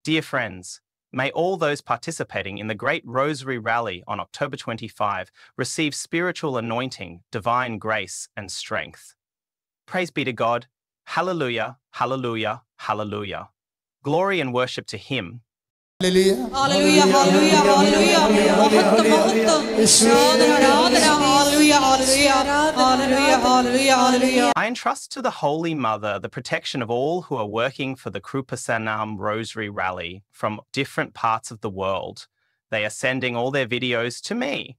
Dear friends, may all those participating in the Great Rosary Rally on October 25 receive spiritual anointing, divine grace, and strength. Praise be to God. Hallelujah, hallelujah, hallelujah. Glory and worship to Him. Hallelujah, hallelujah, hallelujah, hallelujah. I entrust to the Holy Mother the protection of all who are working for the Krupa Sanam Rosary Rally from different parts of the world. They are sending all their videos to me.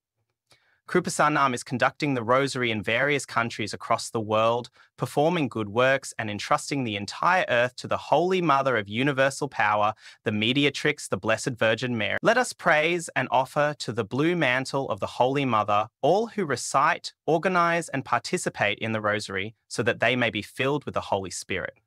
Krupa Sanam is conducting the Rosary in various countries across the world, performing good works and entrusting the entire earth to the Holy Mother of Universal Power, the Mediatrix, the Blessed Virgin Mary. Let us praise and offer to the blue mantle of the Holy Mother all who recite, organize, and participate in the Rosary so that they may be filled with the Holy Spirit.